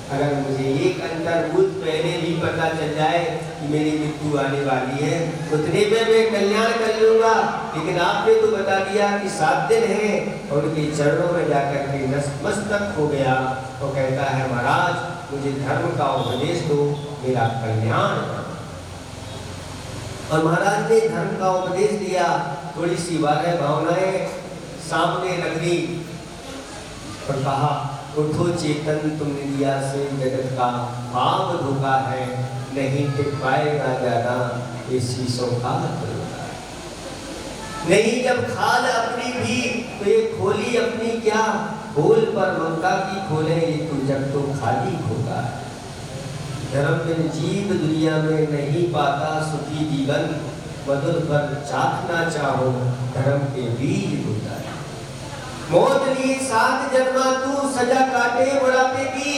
अगर मुझे एक अंतर्भूत पहले भी पता चल जाए कि मेरी मृत्यु आने वाली है, उतने में मैं कल्याण कर लूंगा। लेकिन आपने तो बता दिया कि 7 दिन है, और उनके चरणों में जाकर के नतमस्तक हो गया। तो कहता है महाराज मुझे धर्म का उपदेश दो, मेरा कल्याण। और महाराज ने धर्म का उपदेश दिया। थोड़ी सी 12 भावनाएं सामने रख दी और कहा उठो चेतन, तुमने दिया से जगत का भाव धोखा है, नहीं टिक पाएगा ज्यादा ये शीशों का धोखा। नहीं जब खाल अपनी भी तो ये खोली अपनी क्या, खोल पर ममता की खोले ये तू जब तो खाली होगा। धर्म बिन जीव दुनिया में नहीं पाता सुखी जीवन, मधुर पर चाखना चाहो धर्म के बीज होता है। मौत लिए 7 जन्मा तू सजा काटे बुढ़ापे की,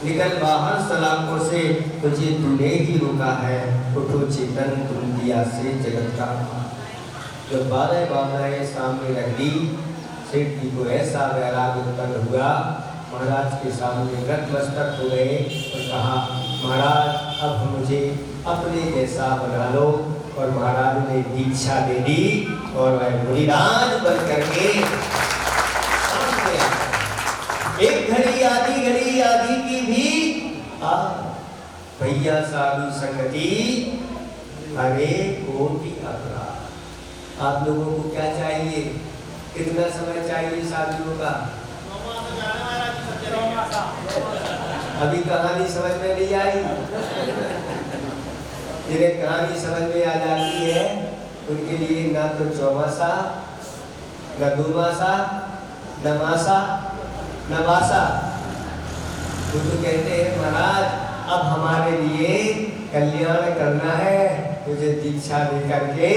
निकल बाहर सलाखों से तुझे तूने ही रोका है, उठो चेतन तुम दिया से जगत का। जब 12 भावनाएं सामने रख दी, सेठ जी को ऐसा वैराग्य उत्पन्न हुआ, महाराज के सामने नतमस्तक हो गए और कहा महाराज अब मुझे अपने जैसा बना लो। और महाराज ने दीक्षा दे दी और वह मुनिराज बन करके एक घड़ी आधी की भी भैया साधु संगति हरे कोटि अपराध। आप लोगों को क्या चाहिए, कितना समय चाहिए साधुओं का? अभी कहानी समझ में नहीं आई। जिन्हें कहानी समझ में आ जाती है उनके लिए ना तो चौमासा, न दुमासा, न मासा, न वासा। वो तो कहते हैं महाराज अब हमारे लिए कल्याण करना है, तुझे दीक्षा दे करके।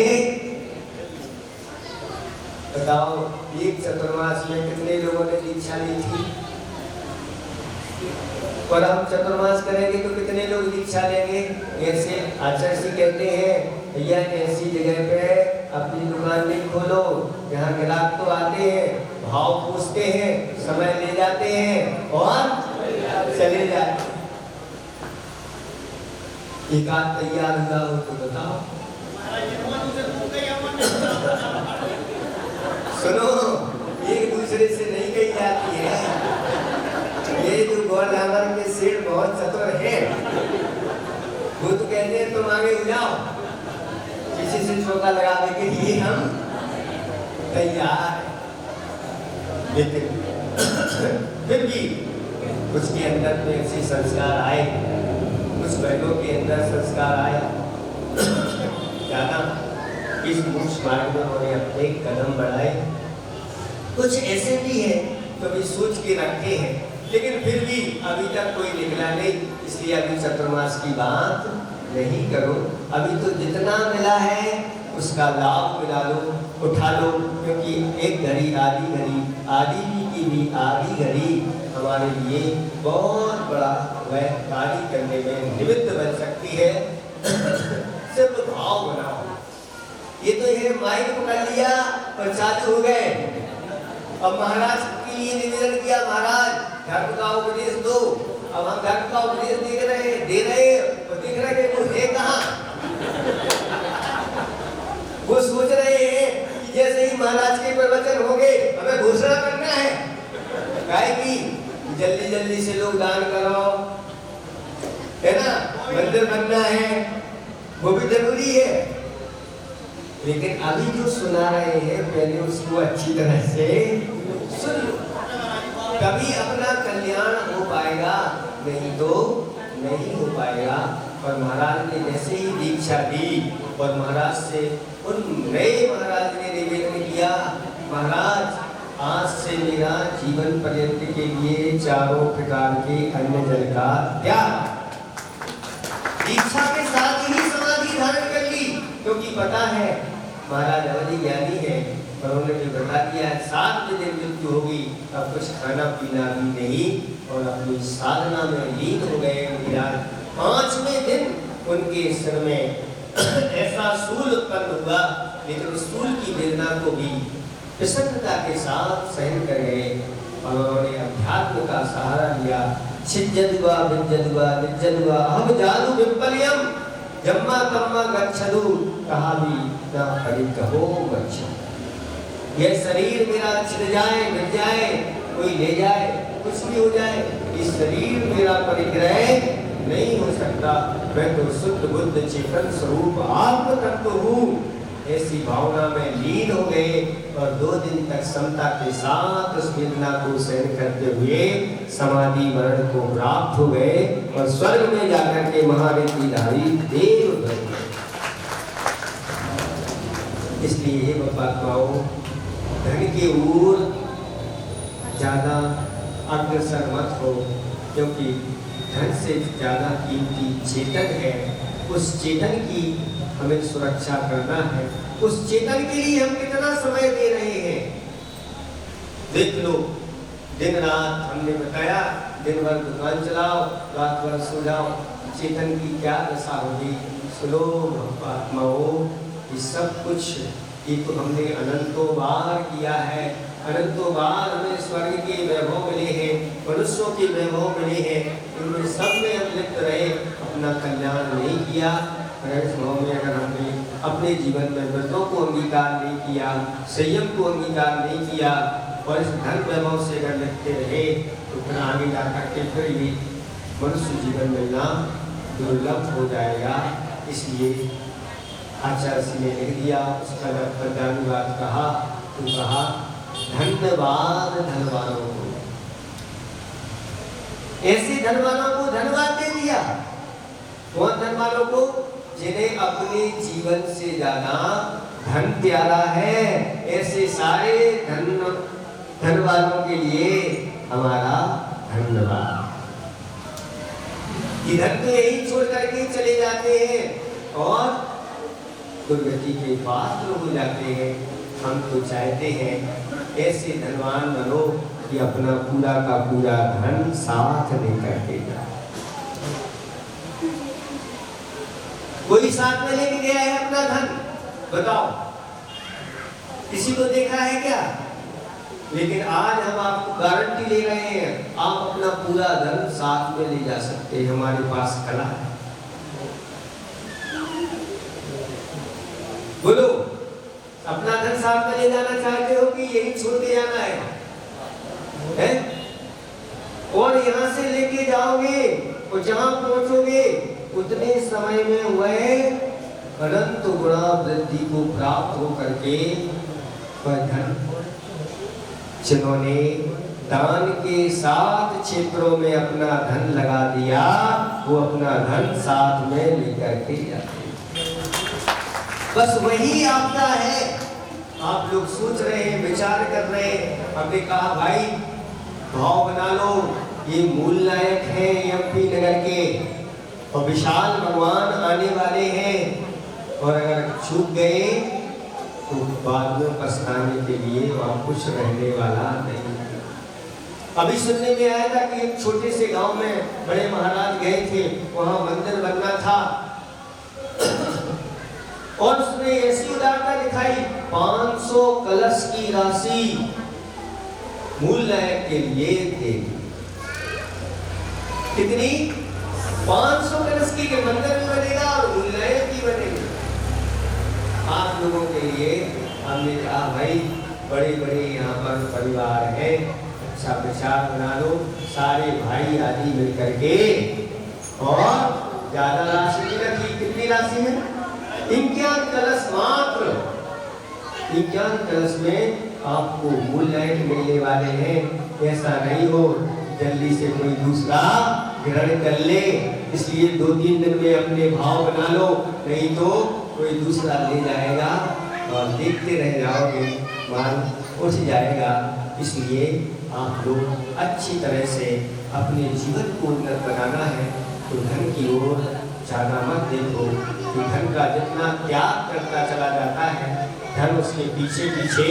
बताओ एक चतुर्मास में कितने लोगों ने दीक्षा ली थी? और हम चतुर्मास करेंगे तो कितने लोग दीक्षा लेंगे? ऐसे आचार्य जी कहते हैं भैया ऐसी जगह पे अपनी दुकान नहीं खोलो जहाँ ग्राहक तो आते हैं, भाव पूछते हैं, समय ले जाते हैं और चले जाते। एक आध तैयार हुआ हो तो बताओ। सुनो एक दूसरे से नहीं कही जाती है। ये जो गौरधामर के सेठ बहुत चतुर है, वो तो कहते हैं तुम आगे हो जाओ, किसी से चौका लगाने के लिए हम तैयार। लेकिन फिर भी उसके अंदर में ऐसे संस्कार आए, कुछ बहनों के अंदर संस्कार आया, जाना इस मोक्ष मार्ग में उन्होंने अपने कदम बढ़ाए। कुछ ऐसे भी है तो भी सोच के रखे हैं, लेकिन फिर भी अभी तक कोई निकला नहीं, इसलिए अभी चतुर्मास की बात नहीं करो। अभी तो जितना मिला है उसका लाभ मिला लो, उठा लो, क्योंकि एक घड़ी आधी की भी आधी घड़ी हमारे लिए बहुत बड़ा वह कार्य करने में निमित्त बन सकती है। सिर्फ भाव बनाओ। ये तो ये माइक पकड़ लिया और चालू हो गए। अब महाराज के लिए निवेदन किया महाराज धर्म का उपदेश दो। अब हम धर्म का उपदेश दे रहे और देख रहे हैं वो है कहाँ। वो सोच रहे हैं कि जैसे ही महाराज के प्रवचन हो गए हमें घोषणा करना है, काहे की जल्दी जल्दी से लोग दान करो, है ना, मंदिर बनना है, वो भी जरूरी है। लेकिन अभी जो सुना रहे हैं पहले उसको अच्छी तरह से सुन लो, तभी अपना कल्याण हो पाएगा, नहीं तो नहीं हो पाएगा। और महाराज ने जैसे ही दीक्षा दी और महाराज से उन नए महाराज ने निवेदन किया महाराज आज से मेरा जीवन पर्यंत के लिए चारों प्रकार के अन्न जल का त्याग। दीक्षा के साथ ही समाधि धारण कर ली, क्योंकि पता है महाराज अवधि ज्ञानी है, पर उन्होंने जो बता दिया 7 दिन मृत्यु होगी, अब कुछ खाना पीना भी नहीं और अपनी साधना में लीन हो गए। महाराज 5वें दिन उनके सिर में ऐसा सूल उत्पन्न हुआ, लेकिन सूल की वेदना को भी प्रसन्नता के साथ सहन कर गए। और उन्होंने अध्यात्म का सहारा लिया। छिज्जद्वा विज्जद्वा निज्जद्वा अहम जादू विपल्यम जम्मा तम्मा गच्छदु कहा भी ना परिग्रहो गच्छ। यह शरीर मेरा छिद जाए मिट जाए कोई ले जाए कुछ भी हो जाए, इस शरीर मेरा परिग्रह नहीं हो सकता। मैं तो शुद्ध बुद्ध चेतन स्वरूप आत्म तत्व हूँ। ऐसी भावना में लीन हो गए और 2 दिन तक समता के साथ उस वेदना को सहन करते हुए समाधि वर्ण को प्राप्त हो गए और स्वर्ग में जाकर के महारिद्धिधारी देव बन गए। इसलिए हे महात्माओं, धन की ओर ज्यादा अग्रसर मत हो, क्योंकि धन से ज्यादा कीमती चेतन है। उस चेतन की हमें सुरक्षा करना है। उस चेतन के लिए हम कितना समय दे रहे हैं देख लो। दिन रात हमने बताया, दिन भर दुकान चलाओ, रात भर सो जाओ, चेतन की क्या दशा होगी। सुनो आत्माओं, ये सब कुछ ये तो हमने अनंतों बार किया है। अनंतों बार हमें स्वर्ग के वैभव मिले हैं, मनुष्यों के वैभव मिले हैं, इनमें सब में हम लिप्त रहे, अपना कल्याण नहीं किया। इस भाव में अगर हमने अपने जीवन में व्रतों को अंगीकार नहीं किया, संयम को अंगीकार नहीं किया और इस धन वैभव से अगर लिपटे रहे तो फिर आगे जाकर के फिर ये मनुष्य जीवन मिलना दुर्लभ हो जाएगा। इसलिए आचार्य ने लिख दिया, उसका जब धन्यवाद कहा तो कहा धन्यवाद धनवानों को। ऐसे धनवानों को धन्यवाद दे दिया। कौन धनवानों को? जिन्हें अपने जीवन से ज्यादा धन प्यारा है। ऐसे सारे धन वालों के लिए हमारा धन्यवाद। इधर तो यही छोड़ करके चले जाते हैं और दुर्गति के पात्र हो जाते हैं। हम तो चाहते हैं ऐसे धनवान बनो कि अपना पूरा का पूरा धन साथ लेकर के जाए। कोई साथ में लेके गया है अपना धन? बताओ, किसी को देखा है क्या? लेकिन आज हम आपको गारंटी ले रहे हैं, आप अपना पूरा धन साथ में ले जा सकते हैं। हमारे पास कला है। बोलो, अपना धन साथ में ले जाना चाहते हो कि यही छोड़ के जाना है? और यहाँ से लेके जाओगे और जहाँ पहुँचोगे उतने समय में हुए अनंत गुणा वृद्धि को प्राप्त हो करके वह धन जिन्होंने दान के 7 क्षेत्रों में अपना धन लगा दिया, वो अपना धन साथ में लेकर के जाते। बस वही आपका है। आप लोग सोच रहे हैं, विचार कर रहे हैं। हमने कहा भाई भाव बना लो, ये मूल नायक है एमपी नगर के और विशाल भगवान आने वाले हैं, और अगर चूक गए तो बाद में पछताने के लिए वहाँ कुछ रहने वाला नहीं। अभी सुनने में आया था कि एक छोटे से गांव में बड़े महाराज गए थे, वहाँ मंदिर बनना था और उसने ऐसी उदारता दिखाई, 500 कलश की राशि मूल नायक के लिए थे। कितनी? 500 कलश की मंदिर भी बनेगा और मूल नायक भी बनेगा। आप लोगों के लिए हमने कहा भाई बड़े बड़े यहाँ पर परिवार है, अच्छा विचार बना लो, सारे भाई आदि मिलकर के, और ज्यादा राशि नहीं रखी। कितनी राशि है? 51 कलश मात्र। 51 कलश में आपको मूल नायक मिलने वाले हैं। ऐसा नहीं हो जल्दी से कोई दूसरा ग्रहण कर ले। इसलिए 2-3 दिन में अपने भाव बना लो, नहीं तो कोई दूसरा ले जाएगा और देखते रह जाओगे, माल उठ जाएगा। इसलिए आप लोग अच्छी तरह से अपने जीवन को उन्नत बनाना है तो धन की ओर ज़्यादा मत देखो कि धन का जितना त्याग करता चला जाता है, धन उसके पीछे पीछे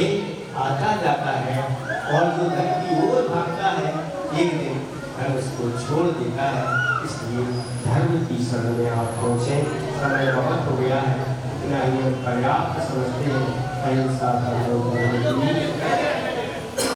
आता जाता है, और जो धन की ओर भागता है एक दिन धन उसको छोड़ देता है। इसलिए धर्म की शरण में आप पहुँचे। समय बहुत हो गया है, इतना ही पर्याप्त समझते हैं।